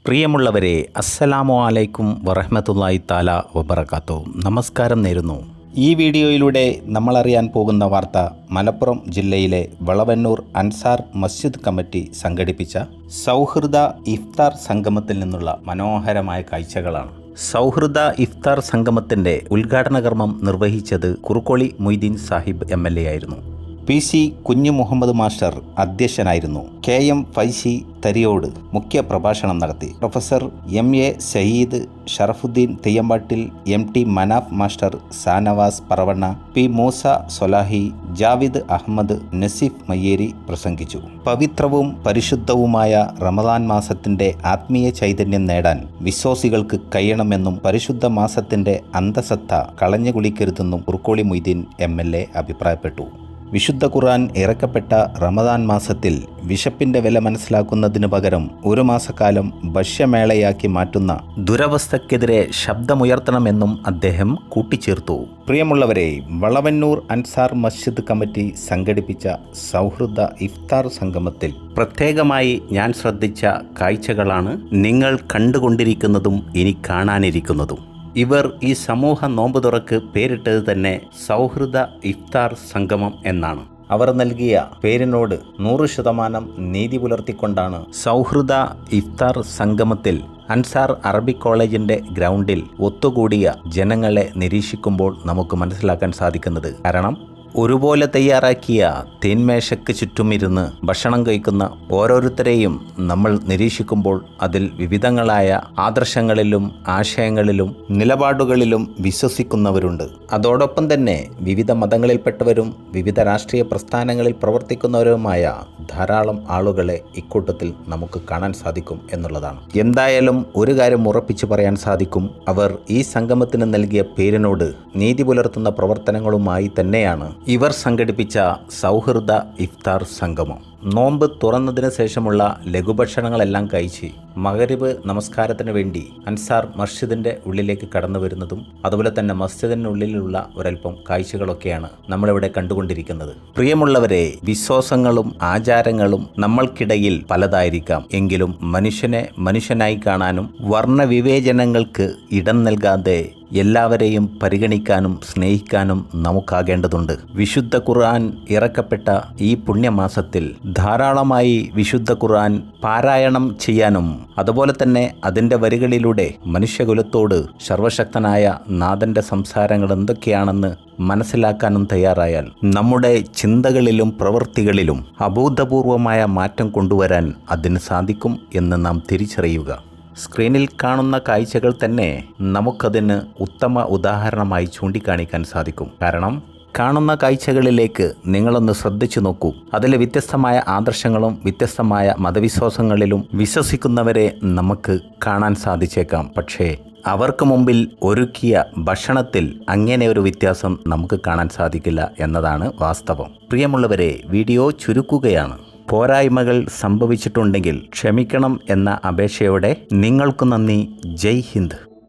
പ്രിയമുള്ളവരെ, അസ്സലാമു അലൈക്കും വറഹ്മത്തുള്ളാഹി തആല വബറകാതുഹു. നമസ്കാരം നേരുന്നു. ഈ വീഡിയോയിലൂടെ നമ്മളറിയാൻ പോകുന്ന വാർത്ത മലപ്പുറം ജില്ലയിലെ വളവന്നൂർ അൻസാർ മസ്ജിദ് കമ്മിറ്റി സംഘടിപ്പിച്ച സൗഹൃദ ഇഫ്താർ സംഗമത്തിൽ നിന്നുള്ള മനോഹരമായ കാഴ്ചകളാണ്. സൗഹൃദ ഇഫ്താർ സംഗമത്തിൻ്റെ ഉദ്ഘാടന കർമ്മം നിർവഹിച്ചത് കുറുക്കോളി മൊയ്തീൻ സാഹിബ് MLA ആയിരുന്നു. PC കുഞ്ഞു മുഹമ്മദ് മാസ്റ്റർ അധ്യക്ഷനായിരുന്നു. KM ഫൈസി തരിയോട് മുഖ്യ പ്രഭാഷണം നടത്തി. Professor MA Sayeed, Sharafudheen Theyyampattil, MT Manaf master, Sanavas Paravanna, P Moosa Solahi, Javid Ahammed, Naseef Mayyeri പ്രസംഗിച്ചു. പവിത്രവും പരിശുദ്ധവുമായ റമദാൻ മാസത്തിന്റെ ആത്മീയ ചൈതന്യം നേടാൻ വിശ്വാസികൾക്ക് കഴിയണമെന്നും പരിശുദ്ധ മാസത്തിന്റെ അന്തസത്ത കളഞ്ഞുകുളിക്കരുതെന്നും കുറുക്കോളി മൊയ്തീൻ MLA അഭിപ്രായപ്പെട്ടു. വിശുദ്ധ ഖുർആൻ ഇറക്കപ്പെട്ട റമദാൻ മാസത്തിൽ വിശപ്പിന്റെ വില മനസ്സിലാക്കുന്നതിനു പകരം ഒരു മാസക്കാലം ഭക്ഷ്യമേളയാക്കി മാറ്റുന്ന ദുരവസ്ഥക്കെതിരെ ശബ്ദമുയർത്തണമെന്നും അദ്ദേഹം കൂട്ടിച്ചേർത്തു. പ്രിയമുള്ളവരെ, വളവന്നൂർ അൻസാർ മസ്ജിദ് കമ്മിറ്റി സംഘടിപ്പിച്ച സൗഹൃദ ഇഫ്താർ സംഗമത്തിൽ പ്രത്യേകമായി ഞാൻ ശ്രദ്ധിച്ച കാഴ്ചകളാണ് നിങ്ങൾ കണ്ടുകൊണ്ടിരിക്കുന്നതും ഇനി കാണാനിരിക്കുന്നതും. ഇവർ ഈ സമൂഹ നോമ്പ് തുറക്ക് പേരിട്ടത് തന്നെ സൗഹൃദ ഇഫ്താർ സംഗമം എന്നാണ്. അവർ നൽകിയ പേരിനോട് 100% നീതി പുലർത്തിക്കൊണ്ടാണ് സൗഹൃദ ഇഫ്താർ സംഗമത്തിൽ അൻസാർ അറബിക് കോളേജിൻ്റെ ഗ്രൗണ്ടിൽ ഒത്തുകൂടിയ ജനങ്ങളെ നിരീക്ഷിക്കുമ്പോൾ നമുക്ക് മനസ്സിലാക്കാൻ സാധിക്കുന്നത്. കാരണം ഒരുപോലെ തയ്യാറാക്കിയ തേന്മേശയ്ക്ക് ചുറ്റുമിരുന്ന് ഭക്ഷണം കഴിക്കുന്ന ഓരോരുത്തരെയും നമ്മൾ നിരീക്ഷിക്കുമ്പോൾ അതിൽ വിവിധങ്ങളായ ആദർശങ്ങളിലും ആശയങ്ങളിലും നിലപാടുകളിലും വിശ്വസിക്കുന്നവരുണ്ട്. അതോടൊപ്പം തന്നെ വിവിധ മതങ്ങളിൽപ്പെട്ടവരും വിവിധ രാഷ്ട്രീയ പ്രസ്ഥാനങ്ങളിൽ പ്രവർത്തിക്കുന്നവരുമായ ധാരാളം ആളുകളെ ഇക്കൂട്ടത്തിൽ നമുക്ക് കാണാൻ സാധിക്കും എന്നുള്ളതാണ്. എന്തായാലും ഒരു കാര്യം ഉറപ്പിച്ചു പറയാൻ സാധിക്കും, അവർ ഈ സംഗമത്തിന് നൽകിയ പേരിനോട് നീതി പുലർത്തുന്ന പ്രവർത്തനങ്ങളുമായി തന്നെയാണ് ഇവർ സംഘടിപ്പിച്ച സൗഹൃദ ഇഫ്താർ സംഗമം. നോമ്പ് തുറന്നതിന് ശേഷമുള്ള ലഘുഭക്ഷണങ്ങളെല്ലാം കഴിച്ച് മഗ്‌രിബ് നമസ്കാരത്തിന് വേണ്ടി അൻസാർ മസ്ജിദിൻ്റെ ഉള്ളിലേക്ക് കടന്നു വരുന്നതും അതുപോലെ തന്നെ മസ്ജിദിനുള്ളിലുള്ള ഒരൽപ്പം കാഴ്ചകളൊക്കെയാണ് നമ്മളിവിടെ കണ്ടുകൊണ്ടിരിക്കുന്നത്. പ്രിയമുള്ളവരെ, വിശ്വാസങ്ങളും ആചാരങ്ങളും നമ്മൾക്കിടയിൽ പലതായിരിക്കാം. എങ്കിലും മനുഷ്യനെ മനുഷ്യനായി കാണാനും വർണ്ണവിവേചനങ്ങൾക്ക് ഇടം നൽകാതെ എല്ലാവരെയും പരിഗണിക്കാനും സ്നേഹിക്കാനും നമുക്കാകേണ്ടതുണ്ട്. വിശുദ്ധ ഖുർആൻ ഇറക്കപ്പെട്ട ഈ പുണ്യമാസത്തിൽ ധാരാളമായി വിശുദ്ധ ഖുർആൻ പാരായണം ചെയ്യാനും അതുപോലെ തന്നെ അതിൻ്റെ വരികളിലൂടെ മനുഷ്യകുലത്തോട് സർവശക്തനായ നാഥൻ്റെ സംസാരങ്ങൾ എന്തൊക്കെയാണെന്ന് മനസ്സിലാക്കാനും തയ്യാറായാൽ നമ്മുടെ ചിന്തകളിലും പ്രവൃത്തികളിലും അഭൂതപൂർവമായ മാറ്റം കൊണ്ടുവരാൻ അതിന് സാധിക്കും എന്ന് നാം തിരിച്ചറിയുക. സ്ക്രീനിൽ കാണുന്ന കാഴ്ചകൾ തന്നെ നമുക്കതിന് ഉത്തമ ഉദാഹരണമായി ചൂണ്ടിക്കാണിക്കാൻ സാധിക്കും. കാരണം കാണുന്ന കാഴ്ചകളിലേക്ക് നിങ്ങളൊന്ന് ശ്രദ്ധിച്ചു നോക്കൂ. അതിൽ വ്യത്യസ്തമായ ആദർശങ്ങളും വ്യത്യസ്തമായ മതവിശ്വാസങ്ങളിലും വിശ്വസിക്കുന്നവരെ നമുക്ക് കാണാൻ സാധിച്ചേക്കാം. പക്ഷേ അവർക്ക് മുമ്പിൽ ഒരുക്കിയ ഭക്ഷണത്തിൽ അങ്ങനെ ഒരു വ്യത്യാസം നമുക്ക് കാണാൻ സാധിക്കില്ല എന്നതാണ് വാസ്തവം. പ്രിയമുള്ളവരെ, വീഡിയോ ചുരുക്കുകയാണ്. പോരായ്മകൾ സംഭവിച്ചിട്ടുണ്ടെങ്കിൽ ക്ഷമിക്കണം എന്ന അപേക്ഷയോടെ നിങ്ങൾക്ക് നന്ദി. ജയ് ഹിന്ദ്.